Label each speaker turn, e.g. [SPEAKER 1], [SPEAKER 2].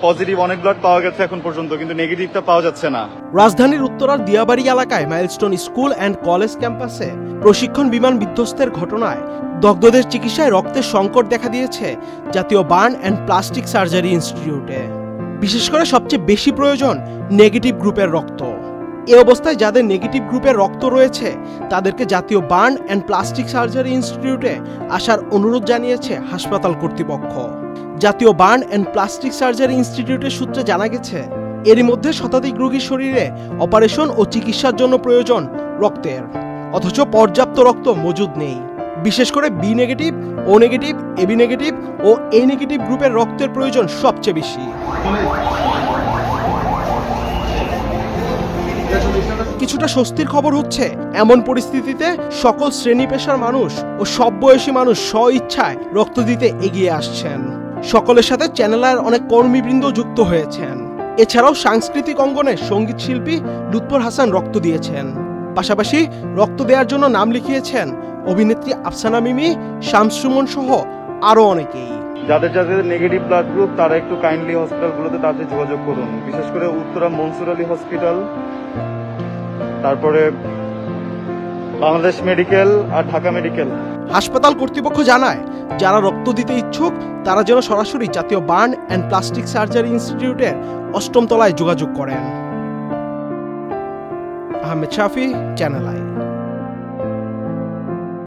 [SPEAKER 1] Positive অনেক blood পাওয়া গেছে এখন পর্যন্ত, কিন্তু নেগেটিভটা পাওয়া যাচ্ছে না।
[SPEAKER 2] রাজধানীর উত্তরার দিয়াবাড়ি এলাকায় মাইলস্টোন স্কুল অ্যান্ড কলেজ ক্যাম্পাসে প্রশিক্ষণ বিমান বিধ্বস্তের ঘটনায় দগ্ধদের চিকিৎসায় রক্তের সংকট দেখা দিয়েছে জাতীয় বার্ন অ্যান্ড প্লাস্টিক সার্জারি ইনস্টিটিউটে। বিশেষ করে সবচেয়ে বেশি প্রয়োজন নেগেটিভ গ্রুপের রক্ত। এ অবস্থায় যাদের নেগেটিভ গ্রুপের রক্ত রয়েছে তাদেরকে জাতীয় বার্ন অ্যান্ড প্লাস্টিক সার্জারি ইনস্টিটিউটে আসার অনুরোধ জানিয়েছে হাসপাতাল কর্তৃপক্ষ। জাতীয় বার্ন অ্যান্ড প্লাস্টিক সার্জারি ইনস্টিটিউটের সূত্রে জানা গেছে, এরই মধ্যে শতাধিক রোগীর শরীরে অপারেশন ও চিকিৎসার জন্য প্রয়োজন রক্তের, অথচ পর্যাপ্ত রক্ত মজুদ নেই। বিশেষ করে বি নেগেটিভ, ও নেগেটিভ, এবি নেগেটিভ ও এ নেগেটিভ গ্রুপের রক্তের প্রয়োজন সবচেয়ে বেশি। কিছুটা স্বস্তির খবর হচ্ছে, এমন পরিস্থিতিতে সকল শ্রেণী পেশার মানুষ ও সব বয়সী মানুষ স্ব-ইচ্ছায় রক্ত দিতে এগিয়ে আসছেন। সকলের সাথে চ্যানেল আইয়ের অনেক কর্মীবৃন্দ যুক্ত হয়েছেন। এছাড়াও সাংস্কৃতিক অঙ্গনে সঙ্গীত শিল্পী লুৎফর হাসান রক্ত দিয়েছেন। পাশাপাশি রক্ত দেওয়ার জন্য নাম লিখিয়েছেন অভিনেত্রী আফসানা মিমি, শামস সুমন সহ আরো অনেকেই।
[SPEAKER 1] যাদের যাদের নেগেটিভ ব্লাড গ্রুপ তারা একটু কাইন্ডলি হসপিটালগুলোতে তাদের যোগাযোগ করুন, বিশেষ করে উত্তরা মনসুর আলী হসপিটাল, তারপরে বাংলাদেশ মেডিকেল আর ঢাকা মেডিকেল।
[SPEAKER 2] হাসপাতাল কর্তৃপক্ষ জানায়, যারা রক্ত দিতে ইচ্ছুক তারা যেন সরাসরি জাতীয় বার্ন অ্যান্ড প্লাস্টিক সার্জারি ইনস্টিটিউটের 8ম তলায় যোগাযোগ করেন। আহমেদ শাফি, চ্যানেল আই।